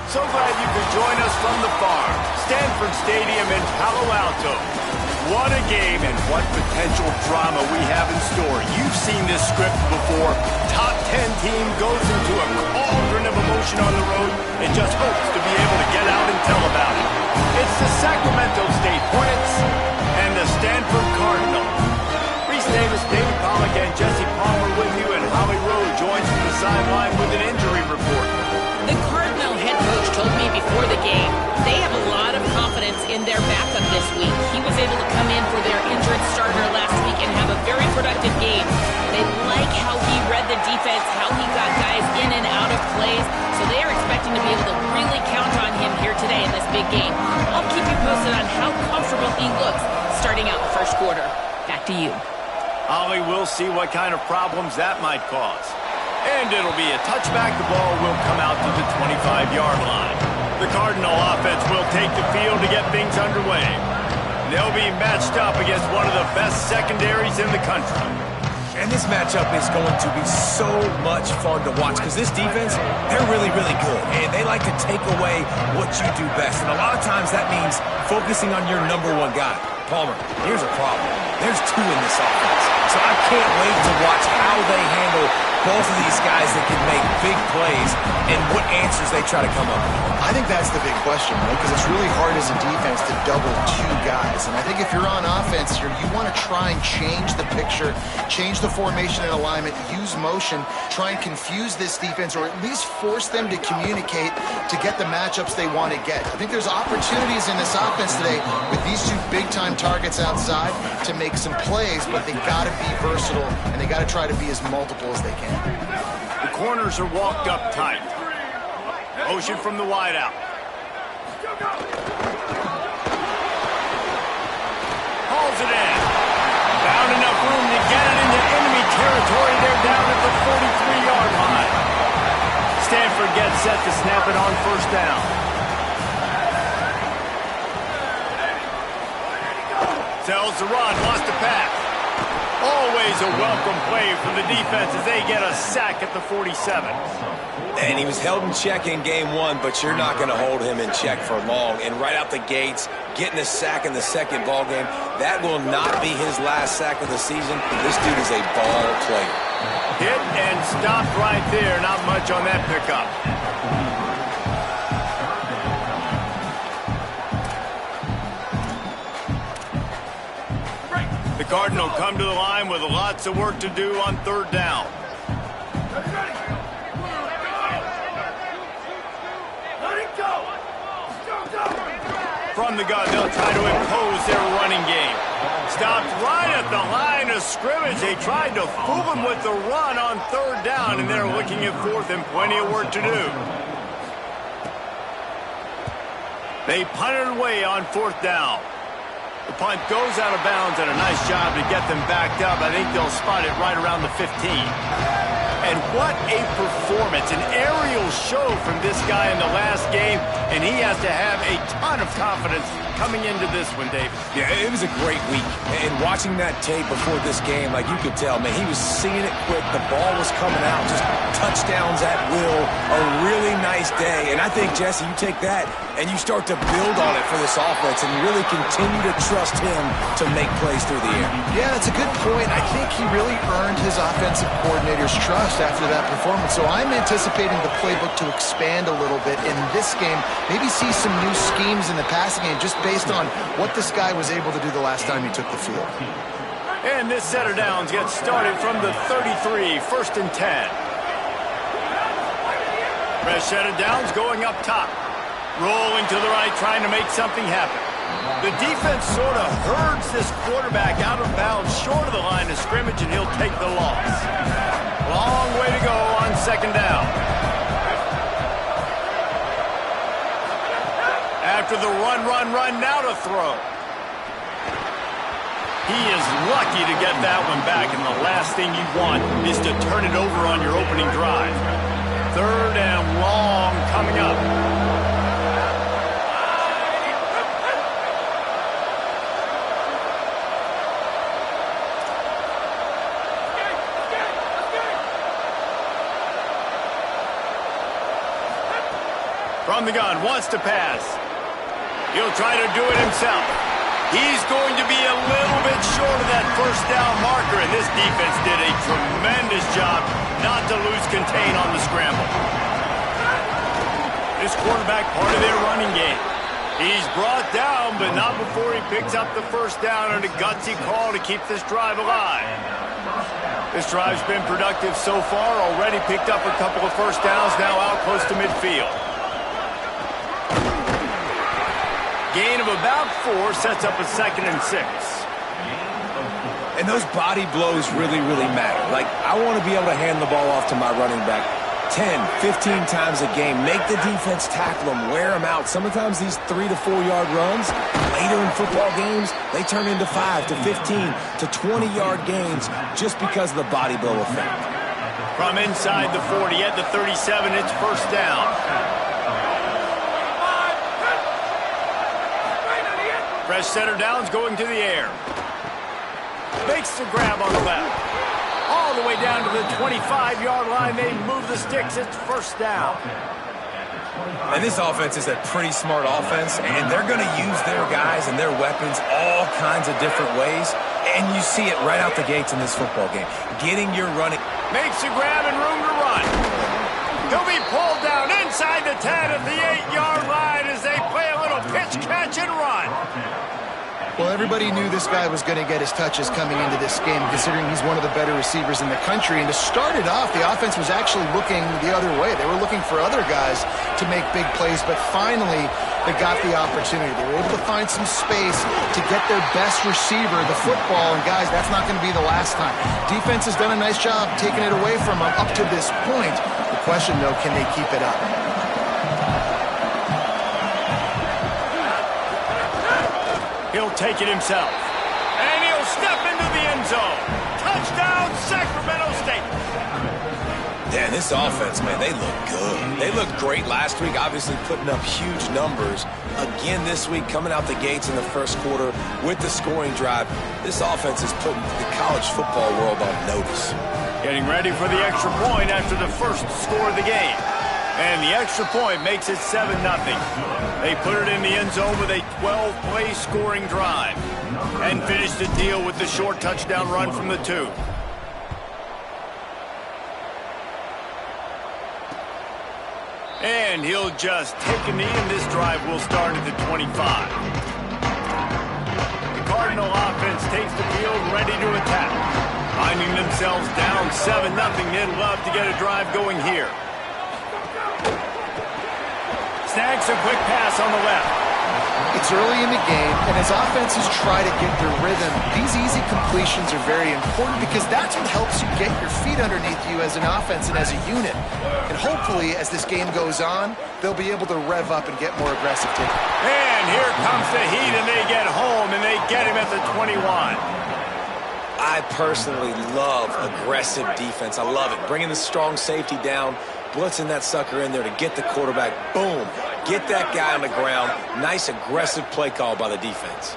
So glad you could join us from the farm, Stanford Stadium in Palo Alto. What a game and what potential drama we have in store. You've seen this script before. Top 10 team goes into a cauldron of emotion on the road and just hopes to be able to get out and tell about it. It's the Sacramento State Hornets and the Stanford Cardinals. Reese Davis, David Pollack, and Jesse Palmer with you, and Holly Rowe joins from the sideline with an injury report. The Cardinal head coach told me before the game they have a lot of confidence in their backup this week. He was able to come in for their injured starter last week and have a very productive game. They like how he read the defense, how he got guys in and out of plays, so they are expecting to be able to really count on him here today in this big game. I'll keep you posted on how comfortable he looks starting out the first quarter. Back to you. Holly, we'll see what kind of problems that might cause. And it'll be a touchback. The ball will come out to the 25-yard line. The Cardinal offense will take the field to get things underway. They'll be matched up against one of the best secondaries in the country. And this matchup is going to be so much fun to watch because this defense, they're really, really good. And they like to take away what you do best. And a lot of times that means focusing on your number one guy. Palmer, here's a problem. There's two in this offense. So I can't wait to watch how they handle both of these guys that can make big plays and what answers they try to come up with. I think that's the big question, right? Because it's really hard as a defense to double two guys. And I think if you're on offense here, you want to try and change the picture, change the formation and alignment, use motion, try and confuse this defense, or at least force them to communicate to get the matchups they want to get. I think there's opportunities in this offense today with these two big-time targets outside to make some plays, but they got to be versatile, and they got to try to be as multiple as they can. The corners are walked up tight. Motion from the wideout. Hauls it in. Found enough room to get it into enemy territory. They're down at the 43-yard line. Stanford gets set to snap it on first down. Sells the run, lost the pass. Always a welcome play for the defense as they get a sack at the 47. And he was held in check in game one, but you're not going to hold him in check for long. And right out the gates, getting a sack in the second ball game, that will not be his last sack of the season. This dude is a ball player. Hit and stopped right there. Not much on that pickup. The Cardinal come to the line with lots of work to do on third down. From the gun, they'll try to impose their running game. Stopped right at the line of scrimmage. They tried to fool him with the run on third down, and they're looking at fourth and plenty of work to do. They punted away on fourth down. The punt goes out of bounds, and a nice job to get them backed up. I think they'll spot it right around the 15. And what a performance, an aerial show from this guy in the last game, and he has to have a ton of confidence coming into this one, David. Yeah, it was a great week. And watching that tape before this game, like you could tell, man, he was seeing it quick. The ball was coming out, just touchdowns at will. A really nice day. And I think, Jesse, you take that and you start to build on it for this offense and really continue to trust him to make plays through the air. Yeah, that's a good point. I think he really earned his offensive coordinator's trust after that performance. So I'm anticipating the playbook to expand a little bit in this game. Maybe see some new schemes in the passing game just based on what this guy was able to do the last time he took the field. And this set of downs gets started from the 33, first and 10. Fresh set of downs going up top. Rolling to the right, trying to make something happen. The defense sort of herds this quarterback out of bounds short of the line of scrimmage, and he'll take the loss. Long way to go on second down. After the run, now to throw. He is lucky to get that one back, and the last thing you want is to turn it over on your opening drive. Third and long coming up. From the gun, wants to pass. He'll try to do it himself. He's going to be a little bit short of that first down marker, and this defense did a tremendous job not to lose contain on the scramble. This quarterback part of their running game. He's brought down, but not before he picks up the first down and a gutsy call to keep this drive alive. This drive's been productive so far, already picked up a couple of first downs, now out close to midfield. Gain of about 4 sets up a 2nd and 6. And those body blows really, really matter. Like, I want to be able to hand the ball off to my running back 10, 15 times a game. Make the defense tackle them, wear them out. Sometimes these 3 to 4 yard runs, later in football games, they turn into 5 to 15 to 20 yard gains just because of the body blow effect. From inside the 40 at the 37, it's first down. Fresh center downs going to the air. Makes the grab on the left. All the way down to the 25-yard line. They move the sticks. It's first down. And this offense is a pretty smart offense, and they're going to use their guys and their weapons all kinds of different ways. And you see it right out the gates in this football game. Getting your running. Makes the grab and room to run. He'll be pulled down inside the 10 at the 8-yard line as they play a little pitch, catch, and run. Well, everybody knew this guy was going to get his touches coming into this game, considering he's one of the better receivers in the country. And to start it off, the offense was actually looking the other way. They were looking for other guys to make big plays, but finally they got the opportunity. They were able to find some space to get their best receiver the football. And, guys, that's not going to be the last time. Defense has done a nice job taking it away from them up to this point. The question, though, can they keep it up? He'll take it himself. And he'll step into the end zone. Touchdown, Sacramento State. Yeah, this offense, man, they look good. They looked great last week, obviously putting up huge numbers. Again this week, coming out the gates in the first quarter with the scoring drive. This offense is putting the college football world on notice. Getting ready for the extra point after the first score of the game. And the extra point makes it 7-0. They put it in the end zone with a 12-play scoring drive. And finish the deal with the short touchdown run from the 2. And he'll just take a knee, and this drive will start at the 25. The Cardinal offense takes the field ready to attack. Finding themselves down 7-0, they'd love to get a drive going here. Snags a quick pass on the left. It's early in the game, and as offenses try to get their rhythm, these easy completions are very important because that's what helps you get your feet underneath you as an offense and as a unit. And hopefully, as this game goes on, they'll be able to rev up and get more aggressive too. And here comes the heat, and they get home, and they get him at the 21. I personally love aggressive defense. I love it. Bringing the strong safety down, blitzing that sucker in there to get the quarterback. Boom. Get that guy on the ground. Nice aggressive play call by the defense.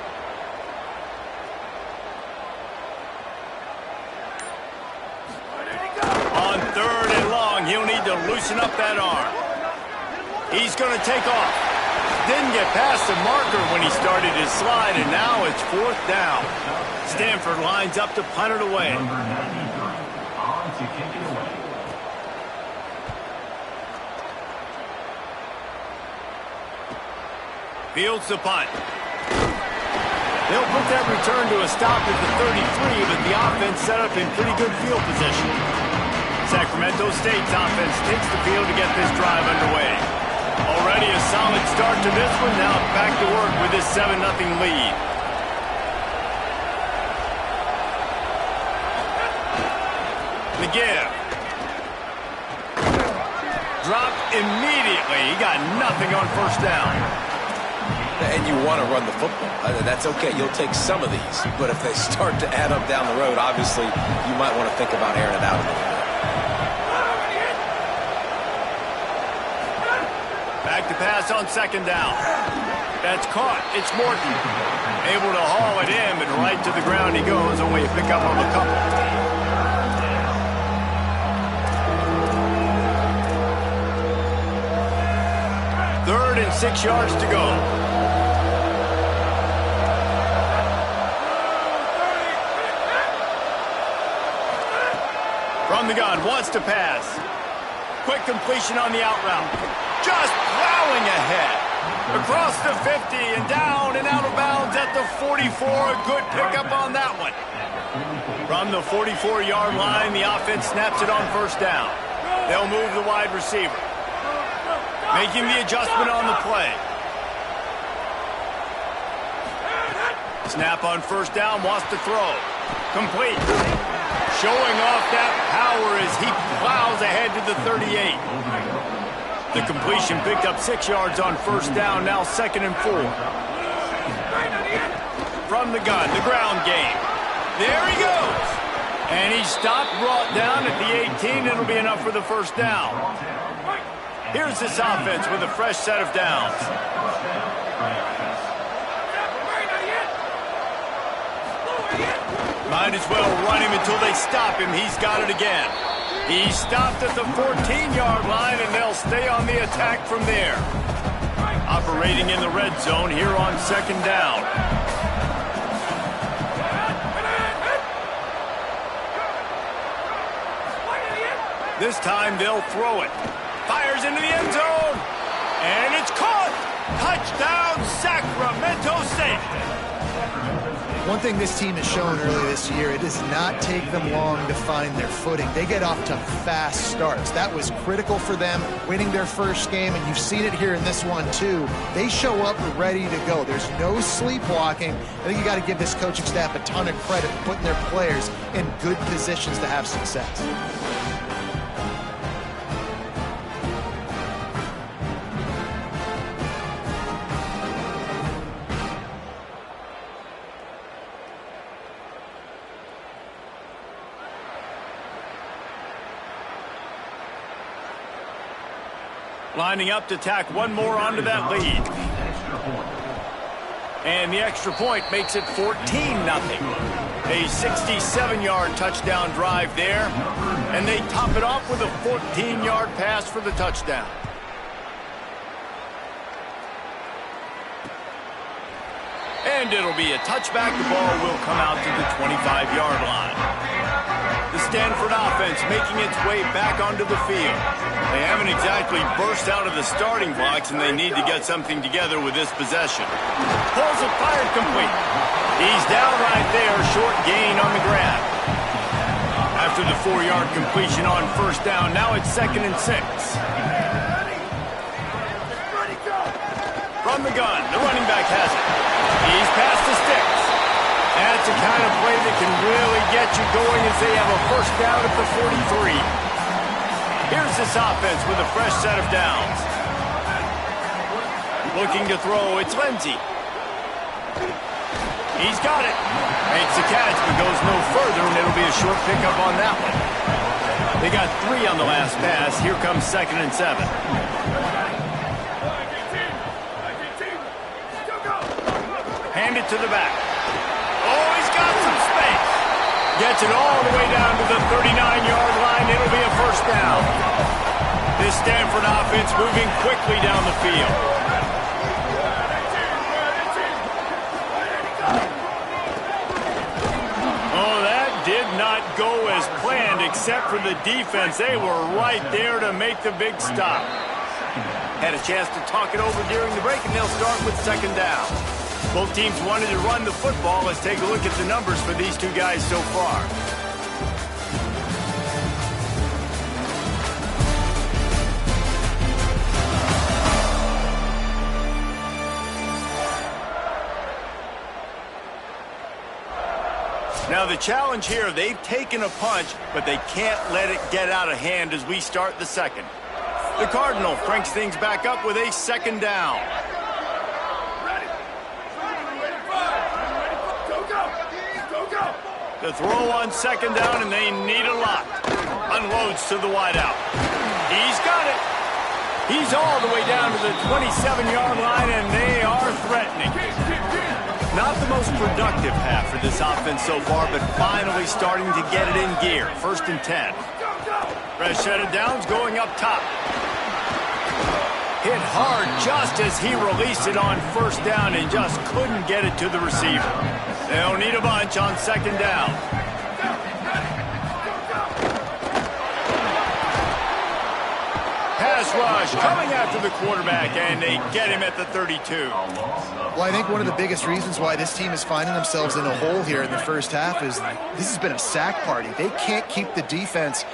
On 3rd and long, he'll need to loosen up that arm. He's going to take off. Didn't get past the marker when he started his slide, and now it's 4th down. Stanford lines up to punt it away. Fields the punt. They'll put that return to a stop at the 33, but the offense set up in pretty good field position. Sacramento State's offense takes the field to get this drive underway. Already a solid start to this one. Now back to work with this 7-0 lead. The give. Dropped immediately. He got nothing on first down. And you want to run the football. That's okay. You'll take some of these. But if they start to add up down the road, obviously, you might want to think about airing it out a little bit. Back to pass on 2nd down. That's caught. It's Morton. Able to haul it in, but right to the ground he goes. Only a pickup of a couple. and 6 yards to go. From the gun, wants to pass. Quick completion on the out route. Just plowing ahead. Across the 50 and down and out of bounds at the 44. A good pickup on that one. From the 44-yard line, the offense snaps it on first down. They'll move the wide receiver. Making the adjustment on the play. Snap on first down, wants to throw. Complete. Showing off that power as he plows ahead to the 38. The completion picked up 6 yards on first down, now 2nd and 4. From the gun, the ground game. There he goes. And he stopped, brought down at the 18. It'll be enough for the first down. Here's this offense with a fresh set of downs. Might as well run him until they stop him. He's got it again. He stopped at the 14-yard line, and they'll stay on the attack from there. Operating in the red zone here on 2nd down. This time they'll throw it. Fires into the end zone. And it's caught. Touchdown, Sacramento State. One thing this team has shown early this year, it does not take them long to find their footing. They get off to fast starts. That was critical for them, winning their first game, and you've seen it here in this one too. They show up ready to go. There's no sleepwalking. I think you got to give this coaching staff a ton of credit for putting their players in good positions to have success. Lining up to tack one more onto that lead. And the extra point makes it 14-0. A 67-yard touchdown drive there. And they top it off with a 14-yard pass for the touchdown. And it'll be a touchback. The ball will come out to the 25-yard line. The Stanford offense making its way back onto the field. They haven't exactly burst out of the starting blocks, and they need to get something together with this possession. Pulls it, fired complete. He's down right there, short gain on the grab. After the 4-yard completion on first down, now it's 2nd and 6. From the gun, the running back has it. He's past the sticks. That's a kind of play that can really get you going as they have a first down at the 43. Here's this offense with a fresh set of downs. Looking to throw, it's Lindsey. He's got it. Makes the catch, but goes no further, and it'll be a short pickup on that one. They got 3 on the last pass. Here comes 2nd and 7. Hand it to the back. Oh, he's got some space. Gets it all the way down to the 39-yard line. It'll be a first down. This Stanford offense moving quickly down the field. Oh, that did not go as planned except for the defense. They were right there to make the big stop. Had a chance to talk it over during the break, and they'll start with 2nd down. Both teams wanted to run the football. Let's take a look at the numbers for these two guys so far. Now the challenge here, they've taken a punch, but they can't let it get out of hand as we start the second. The Cardinal cranks things back up with a 2nd down. The throw on 2nd down, and they need a lot. Unloads to the wideout. He's got it. He's all the way down to the 27-yard line, and they are threatening. Not the most productive half for this offense so far, but finally starting to get it in gear. 1st and 10. Fresh set of downs going up top. Hit hard just as he released it on first down and just couldn't get it to the receiver. They'll need a bunch on second down. Pass rush coming after the quarterback, and they get him at the 32. Well, I think one of the biggest reasons why this team is finding themselves in a hole here in the first half is this has been a sack party. They can't keep the defense.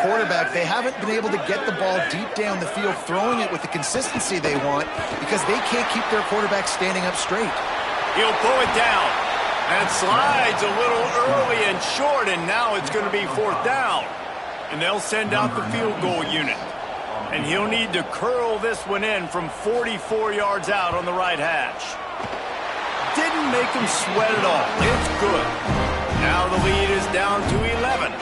Quarterback, they haven't been able to get the ball deep down the field, throwing it with the consistency they want because they can't keep their quarterback standing up straight. He'll pull it down. And slides a little early and short, and now it's going to be fourth down. And they'll send out the field goal unit. And he'll need to curl this one in from 44 yards out on the right hash. Didn't make him sweat at all. It's good. Now the lead is down to 11.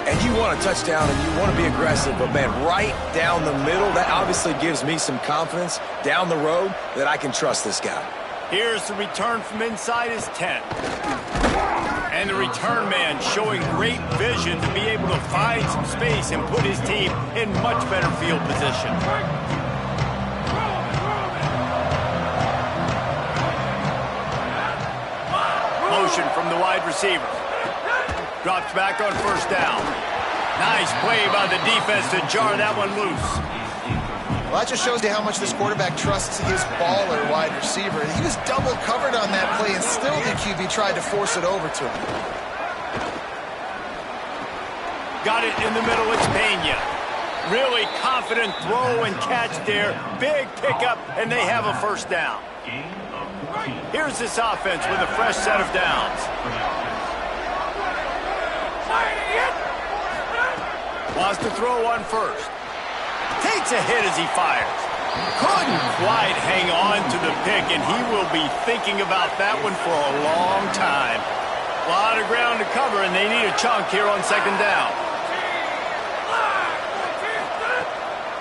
And you want a touchdown and you want to be aggressive, but, man, right down the middle, that obviously gives me some confidence down the road that I can trust this guy. Here's the return from inside his 10. And the return man showing great vision to be able to find some space and put his team in much better field position. Motion from the wide receiver. Drops back on first down. Nice play by the defense to jar that one loose. Well, that just shows you how much this quarterback trusts his baller wide receiver. He was double covered on that play, and still the QB tried to force it over to him. Got it in the middle, it's Pena. Really confident throw and catch there. Big pickup, and they have a first down. Here's this offense with a fresh set of downs. Wants to throw on first. Takes a hit as he fires. Couldn't quite hang on to the pick, and he will be thinking about that one for a long time. A lot of ground to cover, and they need a chunk here on second down.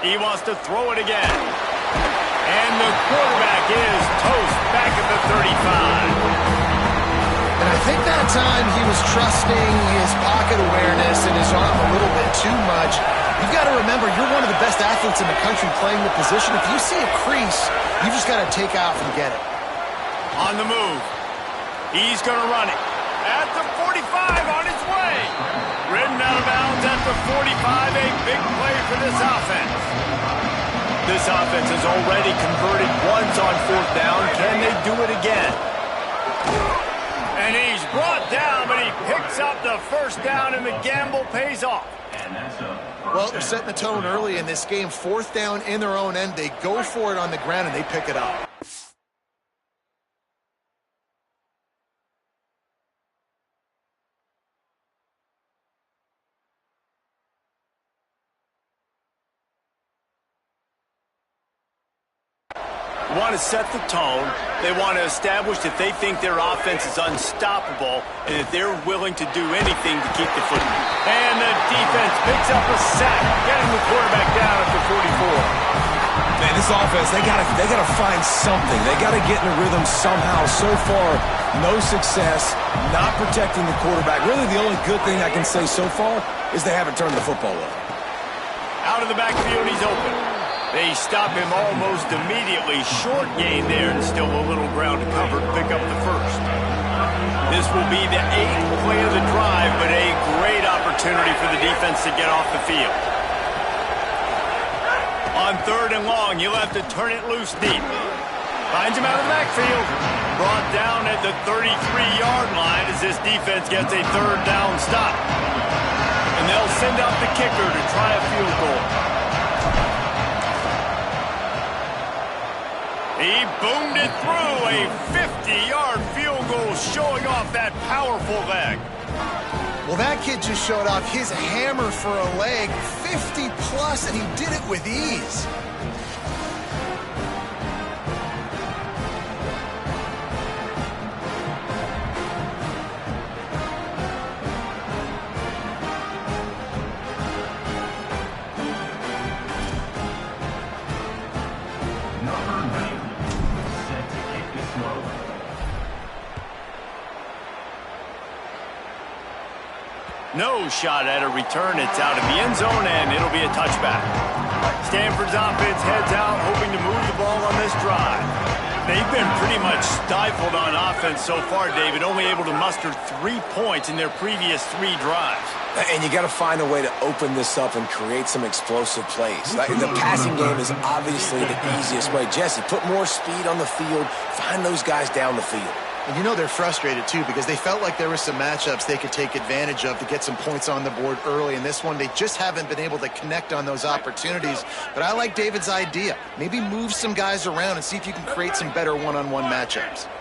He wants to throw it again. And the quarterback is toast back at the 35. And I think that time he was trusting his pocket awareness and his arm a little bit too much. You've got to remember, you're one of the best athletes in the country playing the position. If you see a crease, you just got to take off and get it. On the move. He's going to run it. At the 45, on its way. Ridden out of bounds at the 45, a big play for this offense. This offense has already converted once on fourth down. Can they do it again? And he's brought down, but he picks up the first down, and the gamble pays off. Well, they're setting the tone early in this game. Fourth down in their own end. They go for it on the ground, and they pick it up. They want to set the tone. They want to establish that they think their offense is unstoppable and that they're willing to do anything to keep the football. And the defense picks up a sack, getting the quarterback down at the 44. Man, this offense, they gotta find something. They gotta get in a rhythm somehow. So far, no success, not protecting the quarterback. Really, the only good thing I can say so far is they haven't turned the football over. Out of the backfield, he's open. They stop him almost immediately. Short gain there, and still a little ground to cover to pick up the first. This will be the 8th play of the drive, but a great opportunity for the defense to get off the field. On third and long, you'll have to turn it loose deep. Finds him out of the backfield. Brought down at the 33-yard line as this defense gets a third down stop. And they'll send out the kicker to try a field goal. He boomed it through, a 50-yard field goal showing off that powerful leg. Well, that kid just showed off his hammer for a leg, 50-plus, and he did it with ease. No shot at a return. It's out of the end zone, and it'll be a touchback. Stanford's offense heads out, hoping to move the ball on this drive. They've been pretty much stifled on offense so far, David, only able to muster 3 points in their previous 3 drives. And you got to find a way to open this up and create some explosive plays. The passing game is obviously the easiest way. Jesse, put more speed on the field, find those guys down the field. And you know they're frustrated, too, because they felt like there were some matchups they could take advantage of to get some points on the board early. In this one, they just haven't been able to connect on those opportunities. But I like David's idea. Maybe move some guys around and see if you can create some better one-on-one matchups.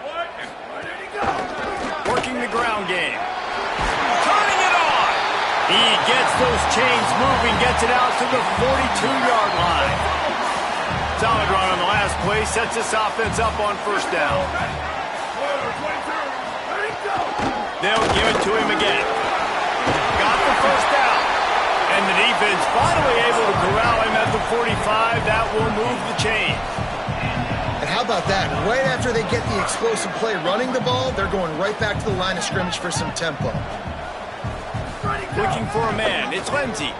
Working the ground game. Turning it on. He gets those chains moving, gets it out to the 42-yard line. Solid run on the last play, sets this offense up on first down. They'll give it to him again. Got the first down. And the defense finally able to corral him at the 45. That will move the chain. And how about that? Right after they get the explosive play running the ball, they're going right back to the line of scrimmage for some tempo. Looking for a man. It's Lindsey.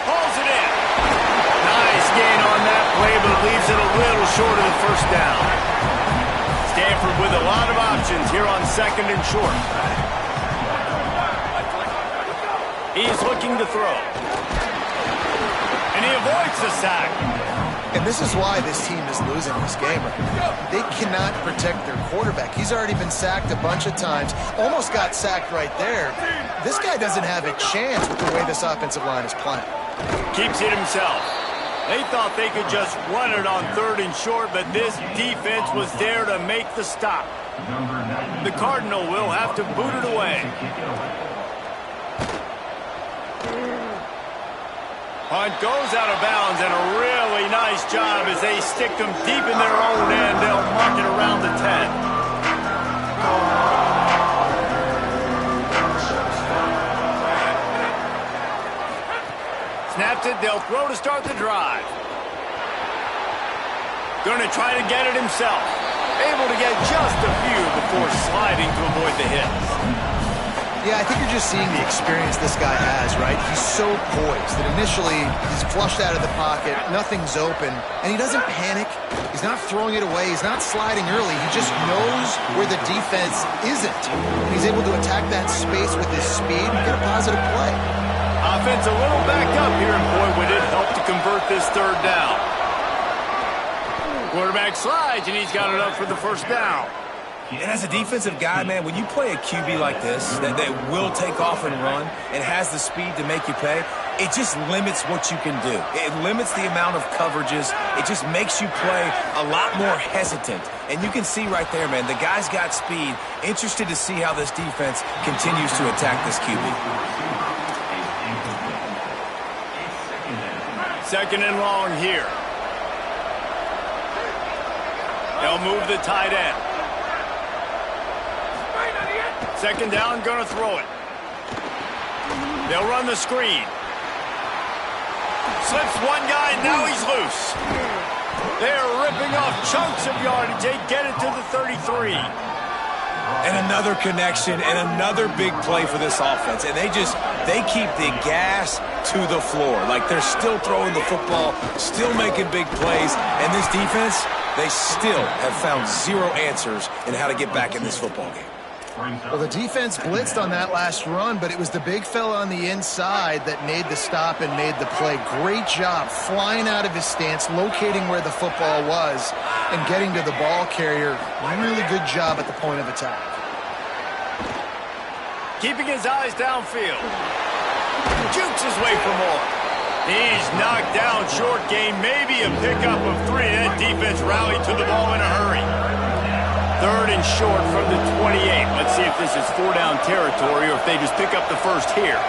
Pulls it in. Nice gain on that play, but it leaves it a little short of the first down. Stanford with a lot of options here on second and short. He's looking to throw. And he avoids the sack. And this is why this team is losing this game. They cannot protect their quarterback. He's already been sacked a bunch of times. Almost got sacked right there. This guy doesn't have a chance with the way this offensive line is playing. Keeps it himself. They thought they could just run it on third and short, but this defense was there to make the stop. The Cardinal will have to boot it away. Punt goes out of bounds, and a really nice job as they stick them deep in their own end. They'll mark it around the 10. Snaps it, they'll throw to start the drive. Going to try to get it himself. Able to get just a few before sliding to avoid the hits. Yeah, I think you're just seeing the experience this guy has, right? He's so poised that initially he's flushed out of the pocket, nothing's open, and he doesn't panic. He's not throwing it away. He's not sliding early. He just knows where the defense isn't. And he's able to attack that space with his speed and get a positive play. Offense a little backed up here, and boy, would it help to convert this third down. Quarterback slides, and he's got it up for the first down. And as a defensive guy, man, when you play a QB like this, that will take off and run and has the speed to make you pay, it just limits what you can do. It limits the amount of coverages. It just makes you play a lot more hesitant. And you can see right there, man, the guy's got speed. Interested to see how this defense continues to attack this QB. Second and long here. They'll move the tight end. Second down, gonna throw it. They'll run the screen. Slips one guy, now he's loose. They're ripping off chunks of yardage. They get it to the 33. And another connection and another big play for this offense. And they keep the gas to the floor. Like they're still throwing the football, still making big plays. And this defense, they still have found zero answers in how to get back in this football game. Well, the defense blitzed on that last run, but it was the big fella on the inside that made the stop and made the play. Great job flying out of his stance, locating where the football was, and getting to the ball carrier. Really good job at the point of attack. Keeping his eyes downfield. Jukes his way for more. He's knocked down short gain, maybe a pickup of 3. That defense rallied to the ball in a hurry. Third and short from the 28. Let's see if this is 4-down territory or if they just pick up the first here.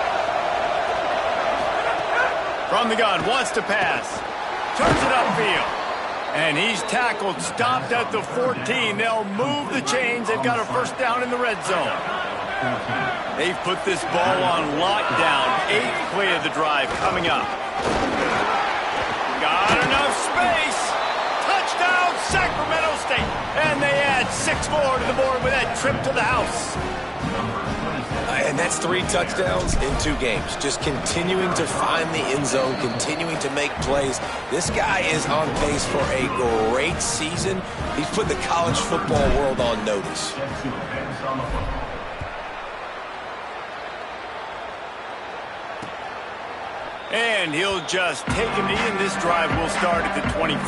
From the gun, wants to pass. Turns it upfield. And he's tackled, stopped at the 14. They'll move the chains. They've got a first down in the red zone. They've put this ball on lockdown. 8th play of the drive coming up. Got enough space. Touchdown, Sacramento State. 6 more to the board with that trip to the house. And that's 3 touchdowns in 2 games. Just continuing to find the end zone, continuing to make plays. This guy is on pace for a great season. He's put the college football world on notice. And he'll just take a knee, and this drive will start at the 25.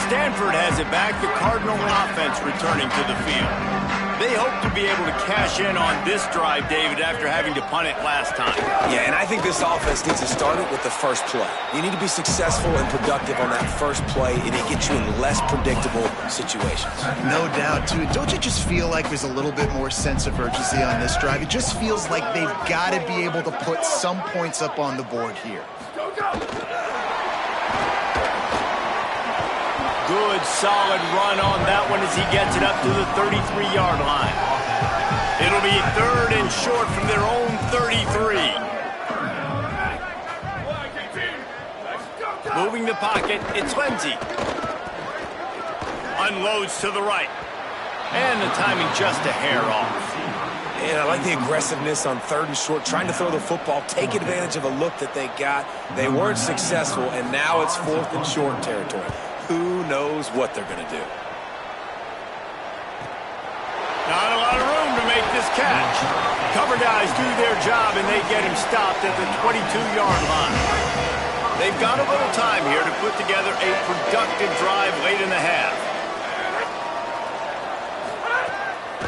Stanford has it back. The Cardinal offense returning to the field. They hope to be able to cash in on this drive, David, after having to punt it last time. Yeah, and I think this offense needs to start it with the first play. You need to be successful and productive on that first play, and it gets you in less predictable situations. No doubt, too. Don't you just feel like there's a little bit more sense of urgency on this drive? It just feels like they've got to be able to put some points up on the board here. Good, solid run on that one as he gets it up to the 33-yard line. It'll be 3rd and short from their own 33. Moving the pocket, it's Lindsey. Unloads to the right. And the timing just a hair off. And I like the aggressiveness on 3rd and short, trying to throw the football, take advantage of a look that they got. They weren't successful, and now it's 4th and short territory. Who knows what they're going to do? Not a lot of room to make this catch. Cover guys do their job, and they get him stopped at the 22-yard line. They've got a little time here to put together a productive drive late in the half.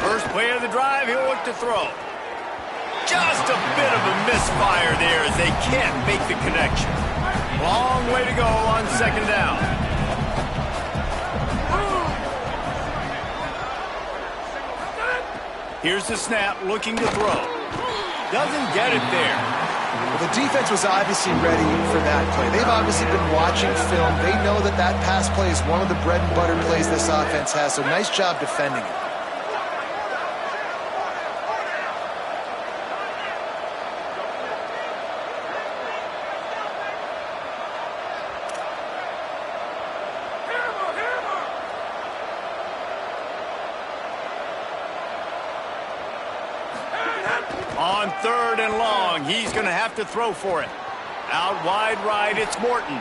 First play of the drive, he'll look to throw. Just a bit of a misfire there as they can't make the connection. Long way to go on 2nd down. Here's the snap, looking to throw. Doesn't get it there. Well, the defense was obviously ready for that play. They've obviously been watching film. They know that that pass play is one of the bread and butter plays this offense has, so nice job defending it. On 3rd and long, he's going to have to throw for it. Out wide right, it's Morton.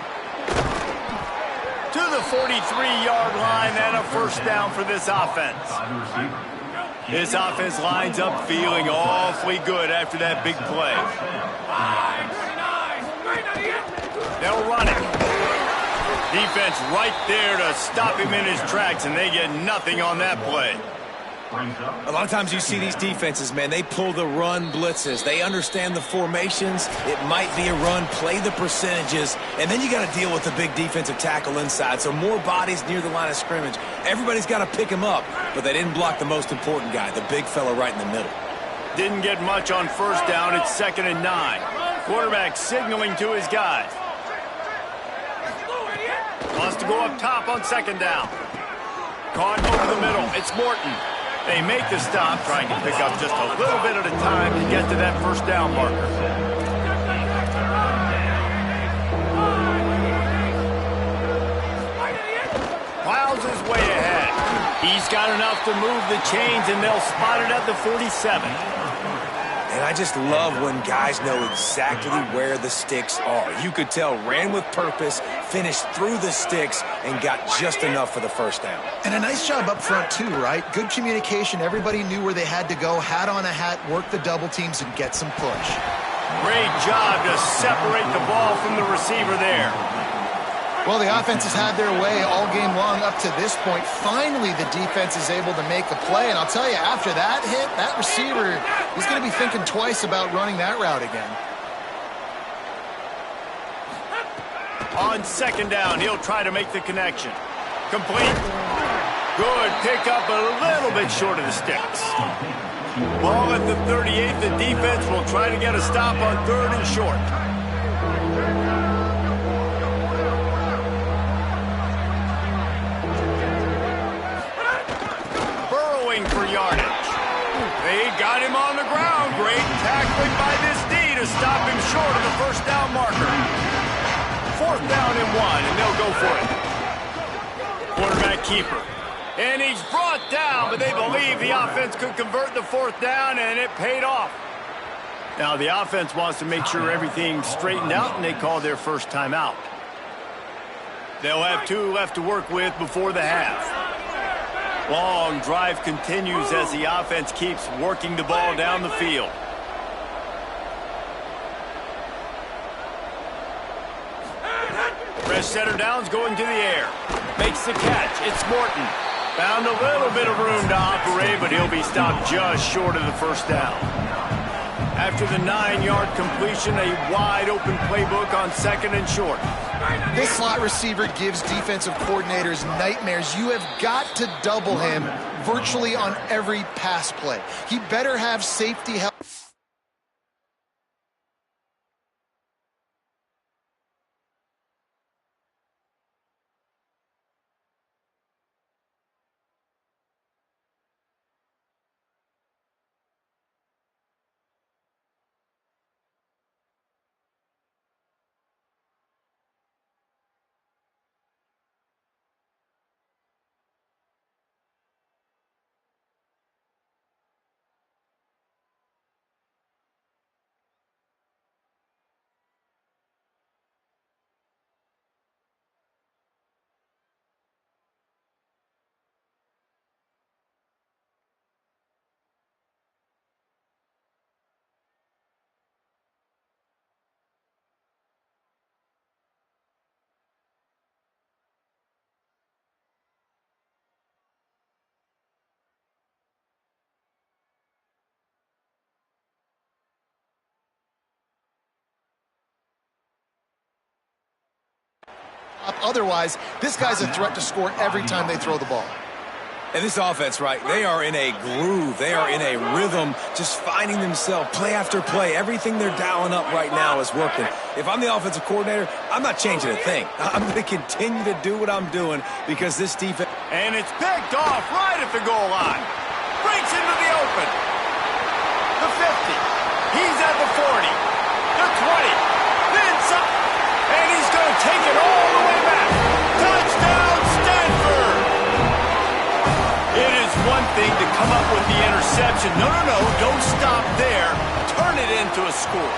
To the 43-yard line and a first down for this offense. This offense lines up feeling awfully good after that big play. They'll run it. Defense right there to stop him in his tracks, and they get nothing on that play. A lot of times you see these defenses, man, they pull the run blitzes. They understand the formations. It might be a run, play the percentages, and then you got to deal with the big defensive tackle inside. So more bodies near the line of scrimmage. Everybody's got to pick him up, but they didn't block the most important guy, the big fella right in the middle. Didn't get much on first down. It's 2nd and 9. Quarterback signaling to his guys. Wants to go up top on 2nd down. Caught over the middle. It's Morton. They make the stop, trying to pick up just a little bit at a time to get to that first down marker. Plows his way ahead. He's got enough to move the chains, and they'll spot it at the 47. And I just love when guys know exactly where the sticks are. You could tell, ran with purpose, finished through the sticks, and got just enough for the first down. And a nice job up front, too, right? Good communication. Everybody knew where they had to go, hat on a hat, work the double teams, and get some push. Great job to separate the ball from the receiver there. Well, the offense has had their way all game long up to this point. Finally, the defense is able to make a play. And I'll tell you, after that hit, that receiver, he's going to be thinking twice about running that route again. On 2nd down, he'll try to make the connection. Complete. Good pickup, a little bit short of the sticks. Ball at the 38. The defense will try to get a stop on 3rd and short. For yardage. They got him on the ground. Great tackling by this D to stop him short of the first down marker. 4th down and 1, and they'll go for it. Quarterback keeper. And he's brought down, but they believe the offense could convert the 4th down, and it paid off. Now the offense wants to make sure everything's straightened out, and they call their first timeout. They'll have 2 left to work with before the half. Long drive continues as the offense keeps working the ball down the field. Fresh center down's going to the air. Makes the catch. It's Morton. Found a little bit of room to operate, but he'll be stopped just short of the 1st down. After the 9-yard completion, a wide-open playbook on 2nd and short. This slot receiver gives defensive coordinators nightmares. You have got to double him virtually on every pass play. He better have safety help. Otherwise, this guy's a threat to score every time they throw the ball. And this offense, right, they are in a groove. They are in a rhythm, just finding themselves play after play. Everything they're dialing up right now is working. If I'm the offensive coordinator, I'm not changing a thing. I'm going to continue to do what I'm doing because this defense... And it's picked off right at the goal line. Breaks into the open. The 50. He's at the 40. The 20. Then some. And he's going to take it all the way back. Touchdown, Stanford! It is one thing to come up with the interception. No, don't stop there. Turn it into a score.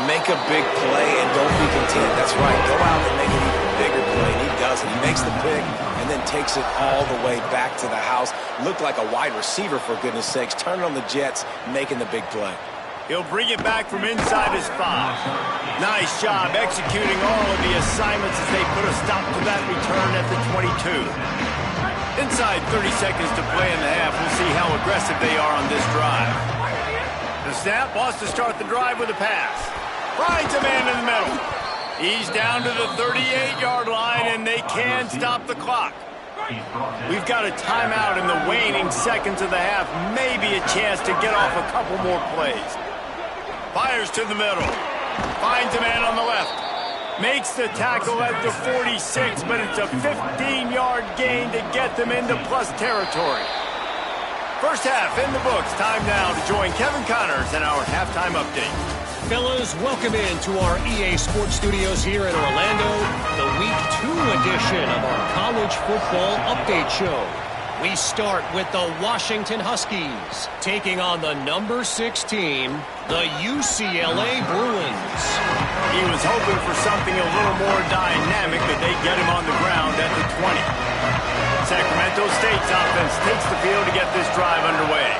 Make a big play and don't be content. That's right. Go out and make an even bigger play. And he does it. He makes the pick and then takes it all the way back to the house. Looked like a wide receiver, for goodness sakes. Turn on the jets, making the big play. He'll bring it back from inside his 5. Nice job executing all of the assignments as they put a stop to that return at the 22. Inside 30 seconds to play in the half. We'll see how aggressive they are on this drive. The snap wants to start the drive with a pass. Finds a man in the middle. He's down to the 38-yard line, and they can stop the clock. We've got a timeout in the waning seconds of the half. Maybe a chance to get off a couple more plays. Fires to the middle. Finds a man on the left. Makes the tackle at the 46, but it's a 15-yard gain to get them into plus territory. First half in the books. Time now to join Kevin Connors in our halftime update. Fellas, welcome into our EA Sports Studios here in Orlando, the Week 2 edition of our College Football Update Show. We start with the Washington Huskies, taking on the number 6 team, the UCLA Bruins. He was hoping for something a little more dynamic, but they get him on the ground at the 20. Sacramento State's offense takes the field to get this drive underway.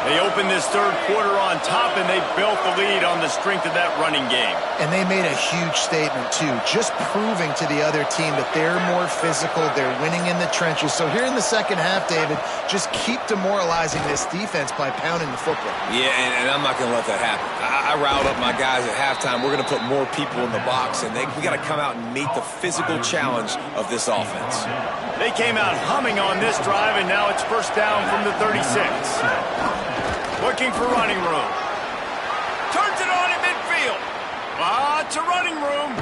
They opened this third quarter on top, and they built the lead on the strength of that running game. And they made a huge statement, too, just proving to the other team that they're more physical, they're winning in the trenches. So here in the second half, David, just keep demoralizing this defense by pounding the football. Yeah, and I'm not going to let that happen. I riled up my guys at halftime. We're going to put more people in the box, and we got to come out and meet the physical challenge of this offense. They came out humming on this drive, and now it's first down from the 36. Looking for running room. Turns it on in midfield. Lots of running room.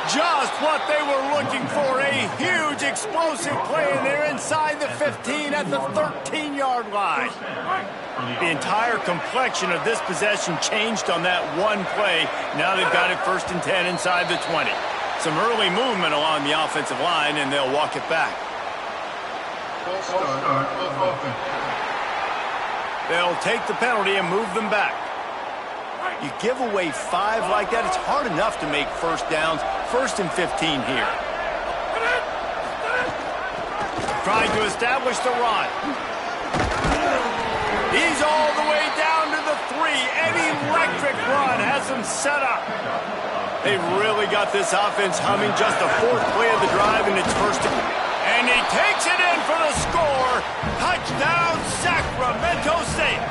Just what they were looking for. A huge explosive play, and they're inside the 15 at the 13-yard line. The entire complexion of this possession changed on that one play. Now they've got it first and 10 inside the 20. Some early movement along the offensive line, and they'll walk it back. They'll take the penalty and move them back. You give away 5 like that, it's hard enough to make first downs. 1st and 15 here. Trying to establish the run. He's all the way down to the 3. An electric run has him set up. They've really got this offense humming. Just the 4th play of the drive, and it's 1st and he takes it in for the score. Touchdown, Sacramento State.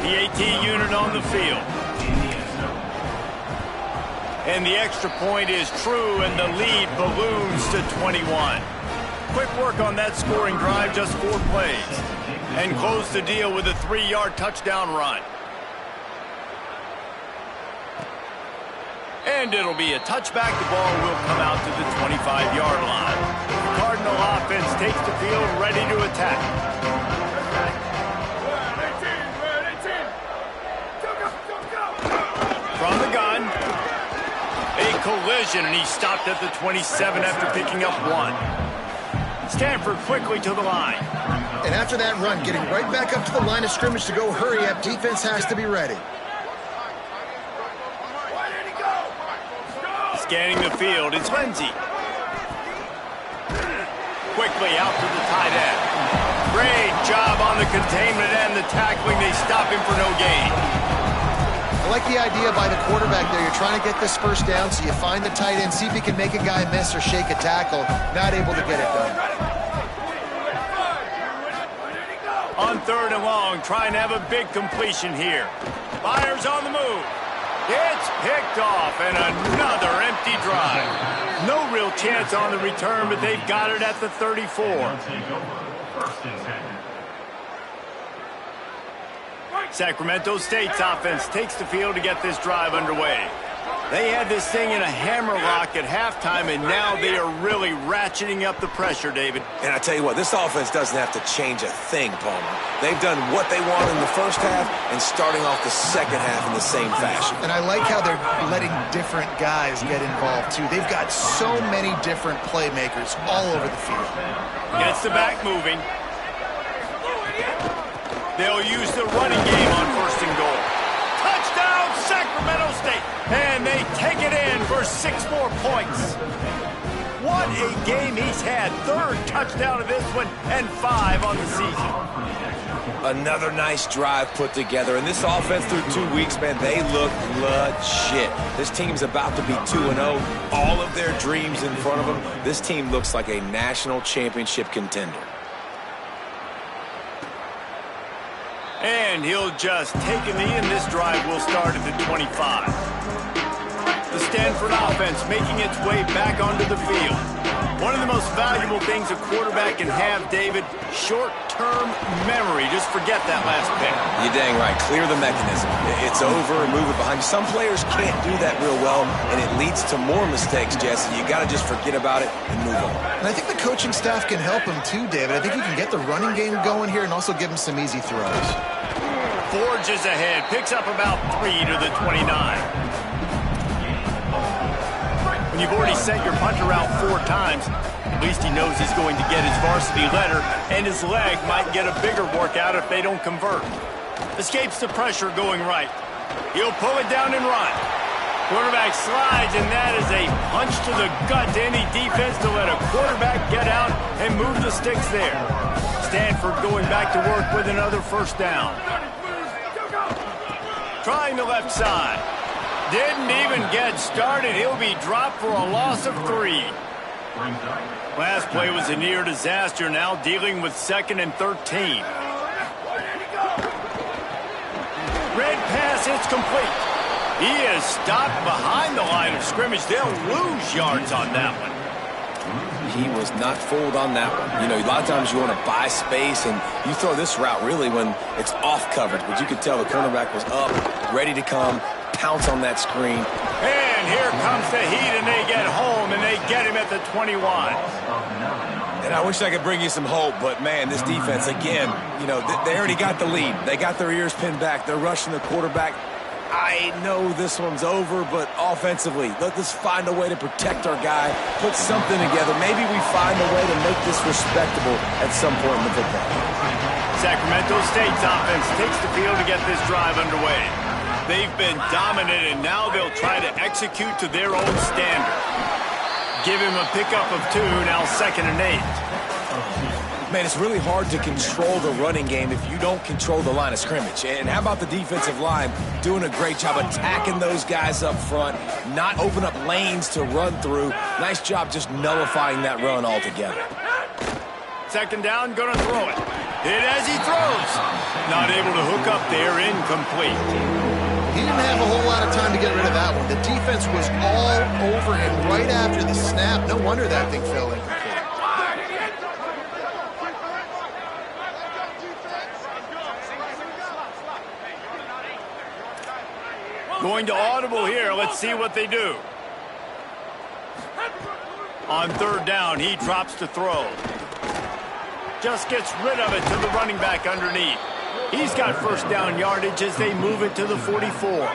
The AT unit on the field. And the extra point is true, and the lead balloons to 21. Quick work on that scoring drive, just 4 plays. And close the deal with a 3-yard touchdown run. And it'll be a touchback. The ball will come out to the 25-yard line. The Cardinal offense takes the field, ready to attack. From the gun. A collision, and he stopped at the 27 after picking up 1. Stanford quickly to the line. And after that run, getting right back up to the line of scrimmage to go hurry up, defense has to be ready. Scanning the field, it's Lindsey. Quickly out to the tight end. Great job on the containment and the tackling. They stop him for no gain. I like the idea by the quarterback there. You're trying to get this first down, so you find the tight end, see if he can make a guy miss or shake a tackle. Not able to get it done. On 3rd and long, trying to have a big completion here. Fires on the move. It's picked off, and another empty drive. No real chance on the return, but they've got it at the 34. Sacramento State's offense takes the field to get this drive underway. They had this thing in a hammerlock at halftime, and now they are really ratcheting up the pressure, David. And I tell you what, this offense doesn't have to change a thing, Palmer. They've done what they want in the first half and starting off the second half in the same fashion. And I like how they're letting different guys get involved, too. They've got so many different playmakers all over the field. Gets the back moving. They'll use the running game on 1st and goal. Touchdown, Sacramento State. And they take it in for 6 more points. What a game he's had. 3rd touchdown of this one and 5 on the season. Another nice drive put together. And this offense through 2 weeks, man, they look legit. This team's about to be 2-0. All of their dreams in front of them. This team looks like a national championship contender. And he'll just take a knee, and this drive will start at the 25. The Stanford offense making its way back onto the field. One of the most valuable things a quarterback can have, David, short-term memory. Just forget that last pick. You're dang right. Clear the mechanism. It's over and move it behind you. Some players can't do that real well, and it leads to more mistakes, Jesse. You got to just forget about it and move on. And I think the coaching staff can help him too, David. I think you can get the running game going here and also give him some easy throws. Forges ahead, picks up about 3 to the 29. When you've already sent your punter out 4 times, at least he knows he's going to get his varsity letter, and his leg might get a bigger workout if they don't convert. Escapes the pressure going right. He'll pull it down and run. Quarterback slides, and that is a punch to the gut to any defense to let a quarterback get out and move the sticks there. Stanford going back to work with another 1st down. Trying the left side. Didn't even get started. He'll be dropped for a loss of 3. Last play was a near disaster. Now dealing with 2nd and 13. Red pass, it's complete. He is stopped behind the line of scrimmage. They'll lose yards on that one. He was not fooled on that one. You know, a lot of times you want to buy space, and you throw this route really when it's off coverage. But you could tell the cornerback was up, ready to come, pounce on that screen. And here comes the heat, and they get home, and they get him at the 21. And I wish I could bring you some hope, but, man, this defense, again, you know, they already got the lead. They got their ears pinned back. They're rushing the quarterback. I know this one's over, but offensively, let's find a way to protect our guy, put something together. Maybe we find a way to make this respectable at some point in the football. Sacramento State's offense takes the field to get this drive underway. They've been dominant, and now they'll try to execute to their own standard. Give him a pickup of 2, now 2nd and 8. Man, it's really hard to control the running game if you don't control the line of scrimmage. And how about the defensive line doing a great job attacking those guys up front, not open up lanes to run through. Nice job just nullifying that run altogether. 2nd down, gonna throw it. Hit as he throws. Not able to hook up there, incomplete. He didn't have a whole lot of time to get rid of that one. The defense was all over him right after the snap. No wonder that thing fell incomplete. Going to audible here. Let's see what they do. On 3rd down, he drops to throw. Just gets rid of it to the running back underneath. He's got 1st down yardage as they move it to the 44.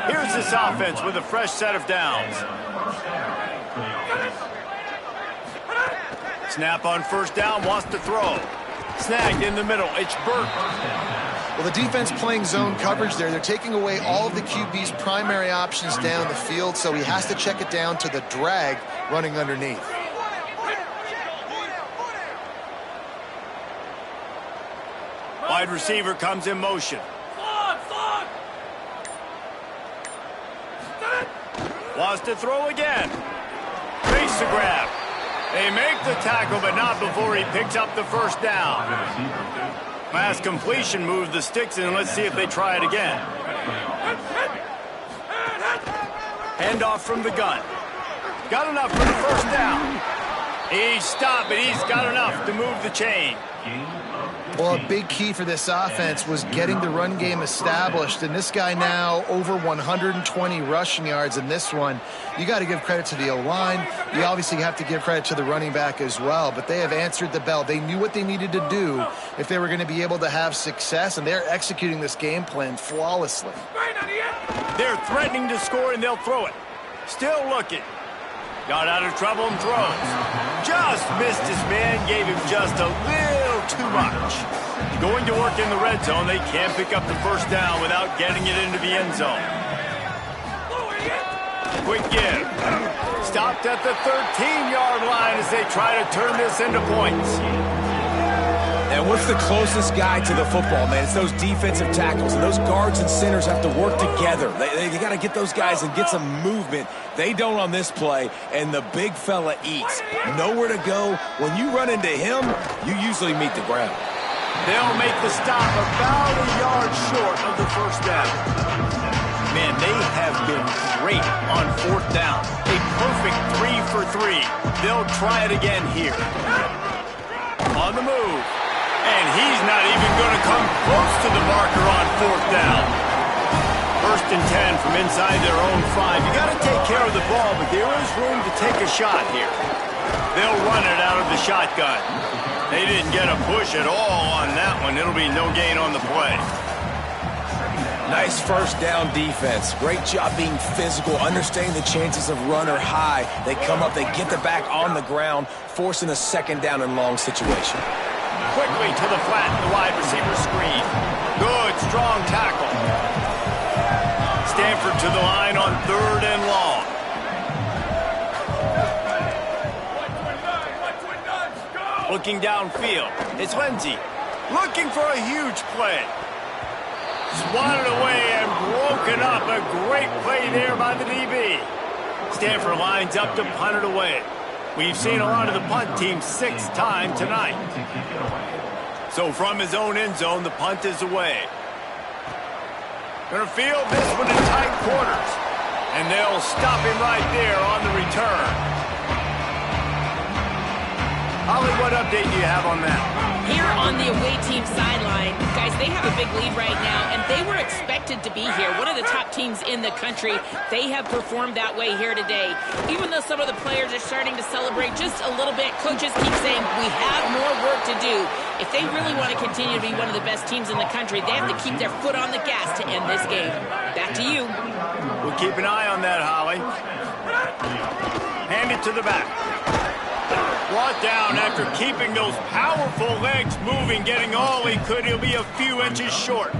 Here's this offense with a fresh set of downs. Snap on 1st down, wants to throw. Snagged in the middle. It's Burke. Well, the defense playing zone coverage there. They're taking away all of the QB's primary options down the field, so he has to check it down to the drag running underneath. Wide receiver comes in motion. Wants to throw again. Face the grab. They make the tackle, but not before he picks up the 1st down. Pass completion moved the sticks in. Let's see if they try it again. Handoff from the gun. Got enough for the 1st down. He stopped, but he's got enough to move the chain. Well, a big key for this offense was getting the run game established, and this guy now over 120 rushing yards in this one. You got to give credit to the O-line. You obviously have to give credit to the running back as well, but they have answered the bell. They knew what they needed to do if they were going to be able to have success, and they're executing this game plan flawlessly. They're threatening to score, and they'll throw it. Still looking. Got out of trouble and throws. Just missed his man, gave him just a little too much. Going to work in the red zone. They can't pick up the 1st down without getting it into the end zone. Quick give. Stopped at the 13-yard line as they try to turn this into points. And what's the closest guy to the football, man? It's those defensive tackles, and those guards and centers have to work together. They got to get those guys and get some movement. They don't on this play, and the big fella eats. Nowhere to go. When you run into him, you usually meet the ground. They'll make the stop about a yard short of the 1st down. Man, they have been great on 4th down. A perfect 3 for 3. They'll try it again here. On the move. And he's not even going to come close to the marker on 4th down. 1st and 10 from inside their own 5. You got to take care of the ball, but there is room to take a shot here. They'll run it out of the shotgun. They didn't get a push at all on that one. It'll be no gain on the play. Nice 1st down defense. Great job being physical, understanding the chances of run are high. They come up, they get the back on the ground, forcing a 2nd down and long situation. Quickly to the flat, the wide receiver screen. Good, strong tackle. Stanford to the line on 3rd and long. Looking downfield, it's Lindsey. Looking for a huge play. Swatted away and broken up. A great play there by the DB. Stanford lines up to punt it away. We've seen a lot of the punt team 6 times tonight. So from his own end zone, the punt is away. Gonna field this one in tight quarters. And they'll stop him right there on the return. Holly, what update do you have on that? Here on the away team sideline, guys, they have a big lead right now, and they were expected to be here. One of the top teams in the country. They have performed that way here today. Even though some of the players are starting to celebrate just a little bit, coaches keep saying, we have more work to do. If they really want to continue to be one of the best teams in the country, they have to keep their foot on the gas to end this game. Back to you. We'll keep an eye on that, Holly. Hand it to the back. Brought down after keeping those powerful legs moving, getting all he could. He'll be a few inches short.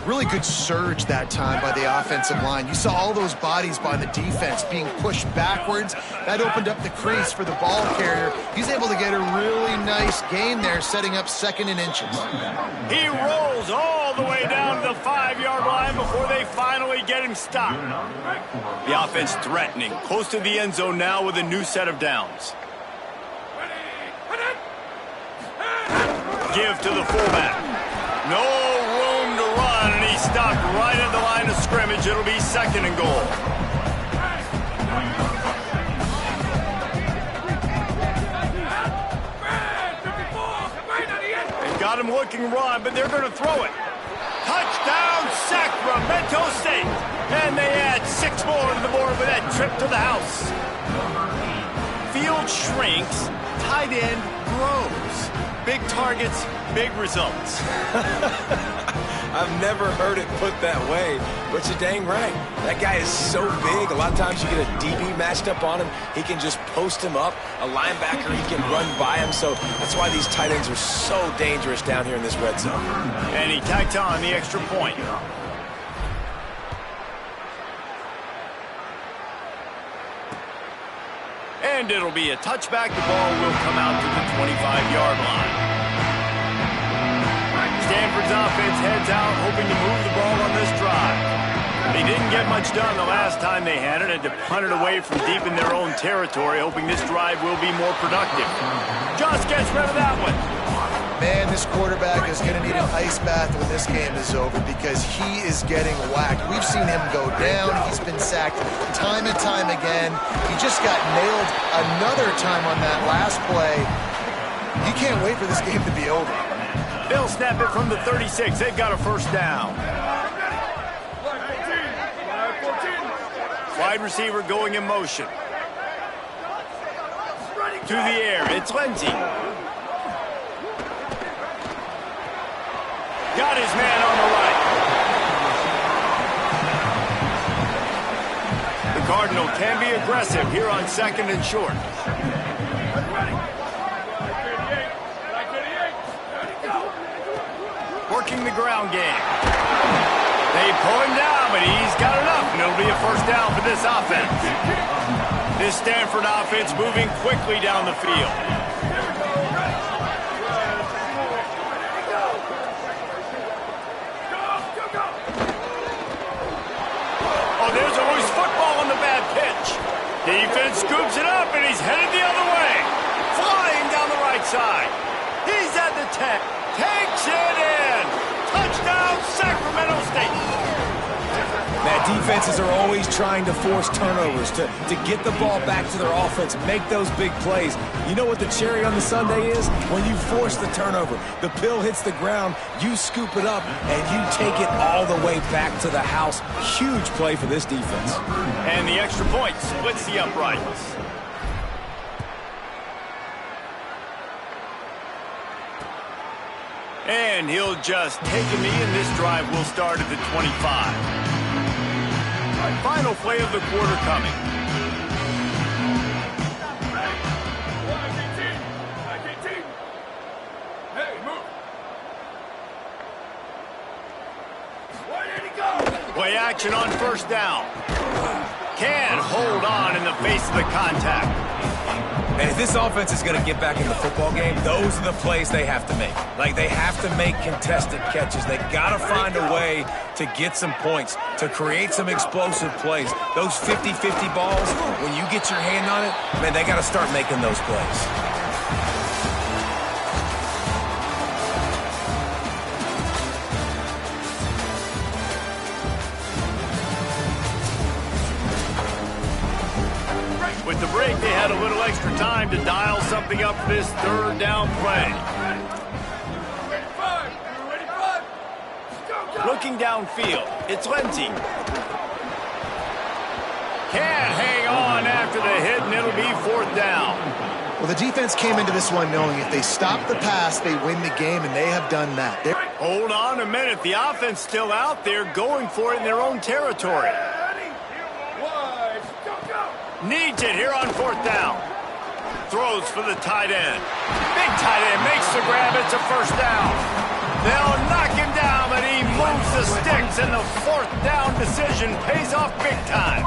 Really good surge that time by the offensive line. You saw all those bodies by the defense being pushed backwards. That opened up the crease for the ball carrier. He's able to get a really nice gain there, setting up 2nd and inches. He rolls all the way down to the 5-yard line before they finally get him stopped. The offense threatening, close to the end zone now with a new set of downs. Give to the fullback. No room to run, and he's stopped right at the line of scrimmage. It'll be 2nd and goal. They've got him looking run, but they're going to throw it. Touchdown, Sacramento State. And they add 6 more to the board with that trip to the house. Field shrinks, tight end grows. Big targets, big results. I've never heard it put that way, but you're dang right. That guy is so big. A lot of times you get a DB matched up on him. He can just post him up. A linebacker, he can run by him. So that's why these tight ends are so dangerous down here in this red zone. And he tacked on the extra point. And it'll be a touchback. The ball will come out to the 25-yard line. Stanford's offense heads out, hoping to move the ball on this drive. They didn't get much done the last time they had it, and to punt it away from deep in their own territory, hoping this drive will be more productive. Just gets rid of that one. Man, this quarterback is going to need an ice bath when this game is over because he is getting whacked. We've seen him go down. He's been sacked time and time again. He just got nailed another time on that last play. He can't wait for this game to be over. They'll snap it from the 36. They've got a 1st down. Wide receiver going in motion. To the air. It's Lindsey. Got his man on the right. The Cardinal can be aggressive here on 2nd and short. Working the ground game. They pull him down, but he's got enough, and it'll be a 1st down for this offense. This Stanford offense moving quickly down the field. Oh, there's a loose football on the bad pitch. Defense scoops it up, and he's headed the other way. Flying down the right side. He's at the 10. Takes it in. Touchdown, Sacramento State. Man, defenses are always trying to force turnovers, to get the ball back to their offense, make those big plays. You know what the cherry on the sundae is? When you force the turnover, the pill hits the ground, you scoop it up, and you take it all the way back to the house. Huge play for this defense. And the extra point splits the uprights. And he'll just take a knee, and this drive will start at the 25. Final play of the quarter coming. Play action on 1st down. Can hold on in the face of the contact. And if this offense is going to get back in the football game, those are the plays they have to make. Like, they have to make contested catches. They got to find a way to get some points, to create some explosive plays. Those 50-50 balls, when you get your hand on it, man, they got to start making those plays. With the break, they had a little extra time to dial something up for this 3rd down play. Looking downfield, it's Lindsey. Can't hang on after the hit, and it'll be 4th down. Well, the defense came into this one knowing if they stop the pass, they win the game, and they have done that. Hold on a minute. The offense still out there going for it in their own territory. Needs it here on 4th down. Throws for the tight end. Big tight end makes the grab. It's a 1st down. They'll knock him down, but he moves the sticks, and the 4th down decision pays off big time.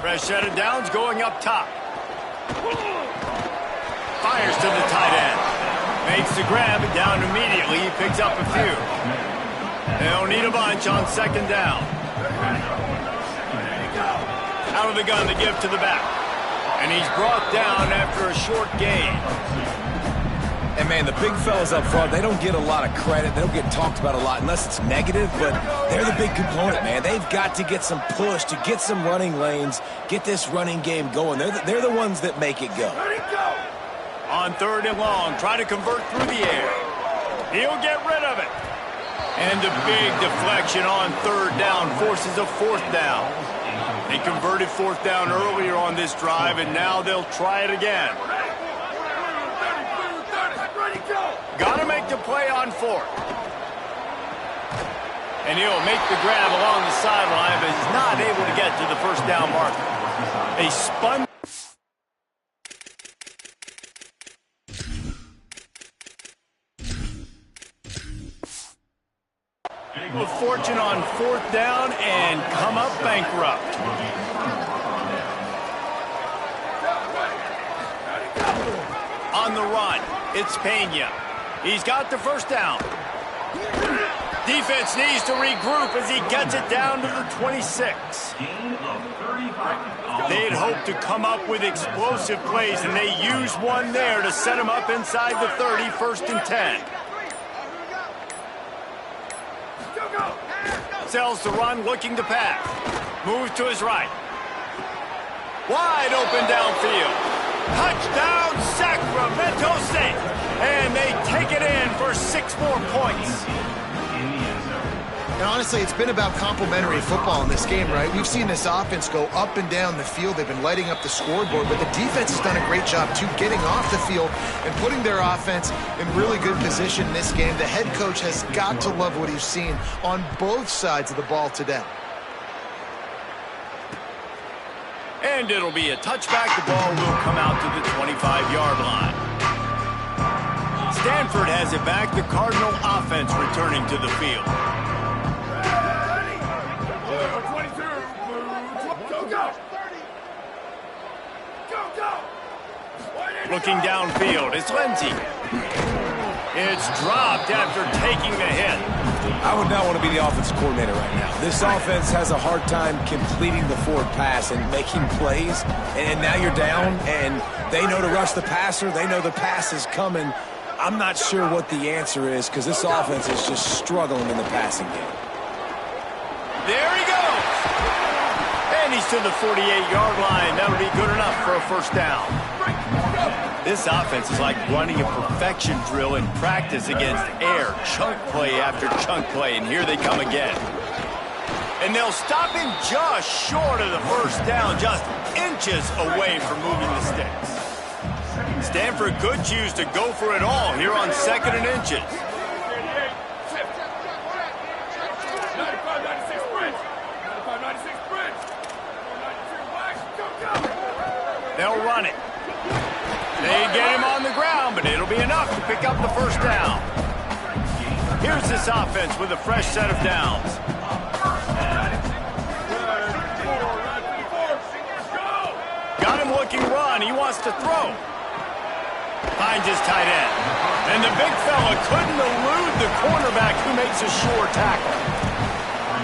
Fresh set of downs going up top. Fires to the tight end. Makes the grab and down immediately. He picks up a few. They'll need a bunch on 2nd down. Out of the gun to give to the back. And he's brought down after a short gain. And, man, the big fellas up front, they don't get a lot of credit. They don't get talked about a lot unless it's negative, but they're the big component, man. They've got to get some push, to get some running lanes, get this running game going. They're the ones that make it go. On 3rd and long, try to convert through the air. He'll get rid of it. And a big deflection on 3rd down forces a 4th down. They converted 4th down earlier on this drive, and now they'll try it again. Got to make the play on 4th. And he'll make the grab along the sideline, but he's not able to get to the 1st down marker. A spun. With fortune on 4th down and come up bankrupt. On the run, it's Pena. He's got the 1st down. Defense needs to regroup as he gets it down to the 26. They'd hoped to come up with explosive plays, and they used one there to set him up inside the 30, 1st and 10. Sells the run, looking to pass. Moves to his right. Wide open downfield. Touchdown, Sacramento State. And they take it in for 6 more points. And honestly, it's been about complementary football in this game, right? We've seen this offense go up and down the field. They've been lighting up the scoreboard, but the defense has done a great job, too, getting off the field and putting their offense in really good position in this game. The head coach has got to love what he's seen on both sides of the ball today. And it'll be a touchback. The ball will come out to the 25-yard line. Stanford has it back. The Cardinal offense returning to the field. Looking downfield, it's Lindsey. It's dropped after taking the hit. I would not want to be the offensive coordinator right now. This offense has a hard time completing the forward pass and making plays. And now you're down, and they know to rush the passer. They know the pass is coming. I'm not sure what the answer is because this offense is just struggling in the passing game. There he goes. And he's to the 48-yard line. That'll be good enough for a 1st down. This offense is like running a perfection drill in practice against air. Chunk play after chunk play, and here they come again. And they'll stop him just short of the 1st down, just inches away from moving the sticks. Stanford could choose to go for it all here on 2nd and inches. They'll run it. They get him on the ground, but it'll be enough to pick up the 1st down. Here's this offense with a fresh set of downs. Got him looking run. He wants to throw. Finds his tight end. And the big fella couldn't elude the cornerback who makes a sure tackle.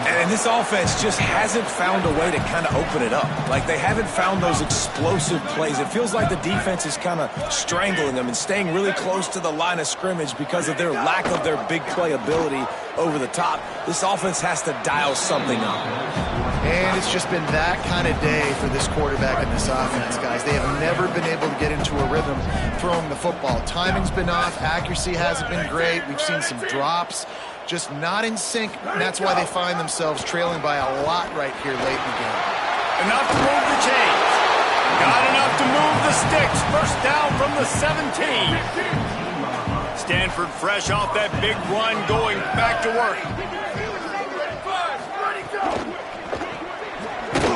And this offense just hasn't found a way to kind of open it up. Like, they haven't found those explosive plays. It feels like the defense is kind of strangling them and staying really close to the line of scrimmage because of their lack of their big play ability over the top. This offense has to dial something up. And it's just been that kind of day for this quarterback and this offense, guys. They have never been able to get into a rhythm throwing the football. Timing's been off. Accuracy hasn't been great. We've seen some drops. Just not in sync, and that's why they find themselves trailing by a lot right here late in the game. Enough to move the chains. Got enough to move the sticks. First down from the 17. Stanford fresh off that big run, going back to work.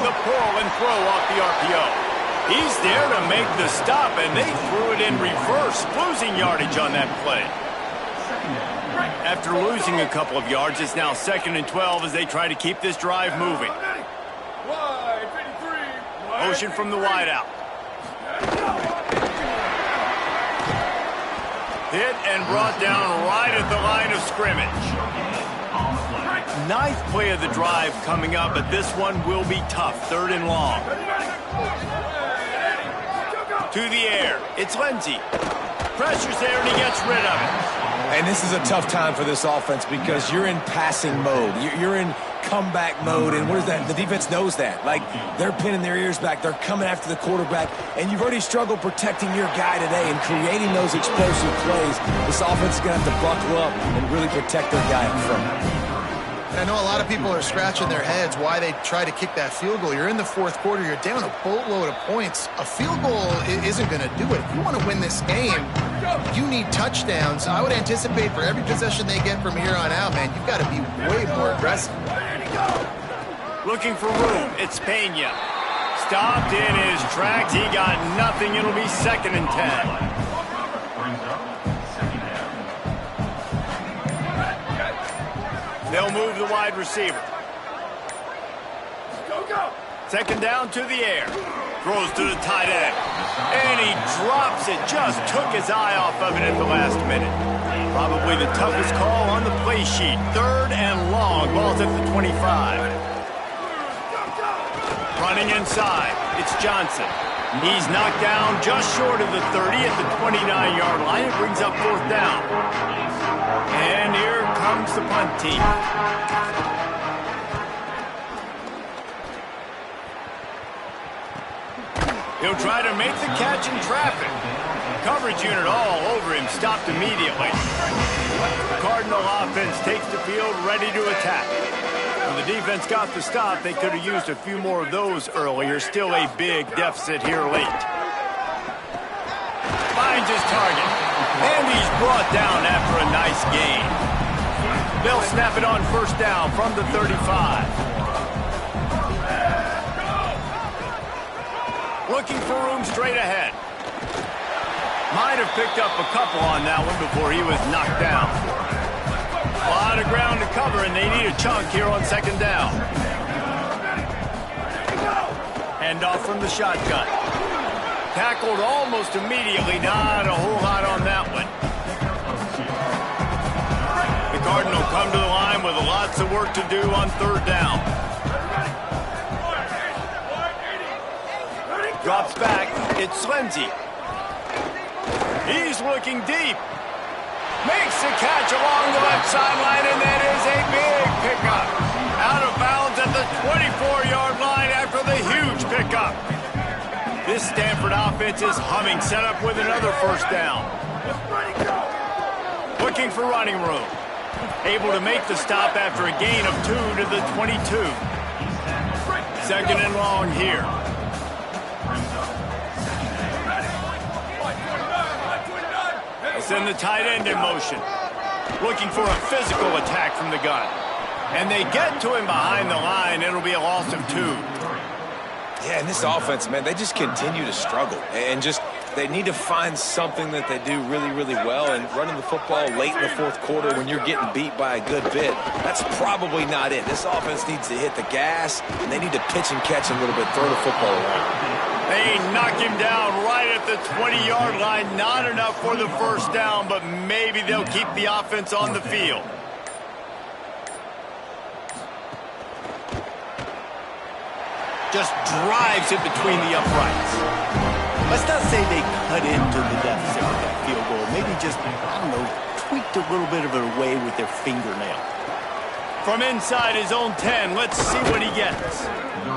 The pull and throw off the RPO. He's there to make the stop, and they threw it in reverse, losing yardage on that play. After losing a couple of yards, it's now 2nd and 12 as they try to keep this drive moving. Motion from the wide out. Hit and brought down right at the line of scrimmage. 9th play of the drive coming up, but this one will be tough. 3rd and long. To the air. It's Lindsey. Pressure's there, and he gets rid of it. And this is a tough time for this offense because you're in passing mode. You're in comeback mode, and what is that? The defense knows that. Like, they're pinning their ears back. They're coming after the quarterback, and you've already struggled protecting your guy today and creating those explosive plays. This offense is going to have to buckle up and really protect their guy up front. I know a lot of people are scratching their heads why they try to kick that field goal. You're in the 4th quarter. You're down a boatload of points. A field goal isn't going to do it. If you want to win this game, you need touchdowns. I would anticipate for every possession they get from here on out, man, you've got to be way more aggressive. Looking for room. It's Pena. Stopped in his tracks. He got nothing. It'll be 2nd and 10. They'll move the wide receiver. 2nd down to the air. Throws to the tight end. And he drops it. Just took his eye off of it at the last minute. Probably the toughest call on the play sheet. 3rd and long. Ball's at the 25. Running inside. It's Johnson. He's knocked down just short of the 30 at the 29-yard line. It brings up 4th down. And here comes the punt team. He'll try to make the catch in traffic. Coverage unit all over him, stopped immediately. The Cardinal offense takes the field, ready to attack. When the defense got the stop, they could have used a few more of those earlier. Still a big deficit here late. Finds his target. And he's brought down after a nice gain. They'll snap it on 1st down from the 35. Looking for room straight ahead. Might have picked up a couple on that one before he was knocked down. A lot of ground to cover, and they need a chunk here on 2nd down. Handoff from the shotgun. Tackled almost immediately. Not a whole lot on that one. The Cardinal come to the line with lots of work to do on 3rd down. Drops back. It's Lindsey. He's looking deep. Makes the catch along the left sideline, and that is a big pickup. Out of bounds at the 24-yard line after the huge pickup. This Stanford offense is humming, set up with another 1st down. Looking for running room. Able to make the stop after a gain of 2 to the 22. 2nd and long here. Send the tight end in motion. Looking for a physical attack from the gun. And they get to him behind the line. It'll be a loss of 2. Yeah, and this offense, man, they just continue to struggle. And they need to find something that they do really, really well. And running the football late in the 4th quarter when you're getting beat by a good bit, that's probably not it. This offense needs to hit the gas, and they need to pitch and catch a little bit, throw the football around. They knock him down right at the 20-yard line. Not enough for the 1st down, but maybe they'll keep the offense on the field. Just drives it between the uprights. Let's not say they cut into the deficit with that field goal. Maybe just, I don't know, tweaked a little bit of it away with their fingernail. From inside his own 10, let's see what he gets.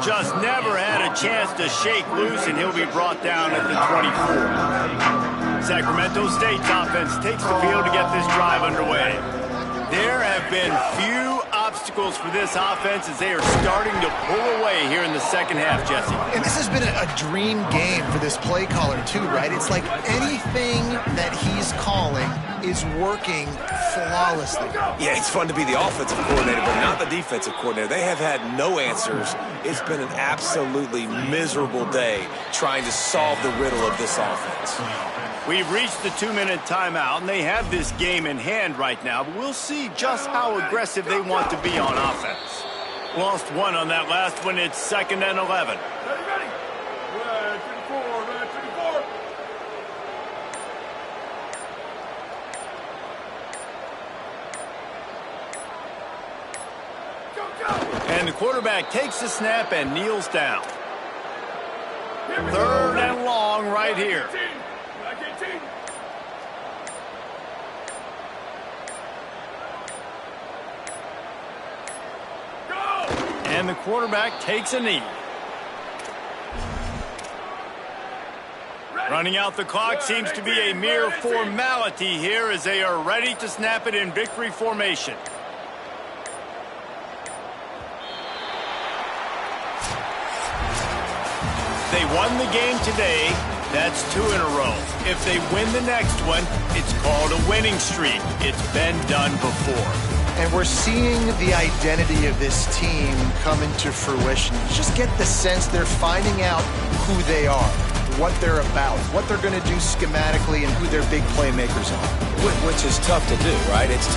Just never had a chance to shake loose, and he'll be brought down at the 24. Sacramento State's offense takes the field to get this drive underway. There have been few obstacles obstacles for this offense as they are starting to pull away here in the second half, Jesse. And this has been a dream game for this play caller, too, right? It's like anything that he's calling is working flawlessly. Yeah, it's fun to be the offensive coordinator, but not the defensive coordinator. They have had no answers. It's been an absolutely miserable day trying to solve the riddle of this offense. We've reached the 2-minute timeout, and they have this game in hand right now, but we'll see just how aggressive they want to be on offense. Lost one on that last one. It's 2nd and 11. Ready. Red 24, red 24. Go, go. And the quarterback takes the snap and kneels down. 3rd and long right here. Back 18. Go. And the quarterback takes a knee. Running out the clock seems to be a mere formality here as they are ready to snap it in victory formation. They won the game today. That's 2 in a row. If they win the next one, it's called a winning streak. It's been done before. And we're seeing the identity of this team come into fruition. You just get the sense they're finding out who they are, what they're about, what they're going to do schematically, and who their big playmakers are. Which is tough to do, right? It's tough.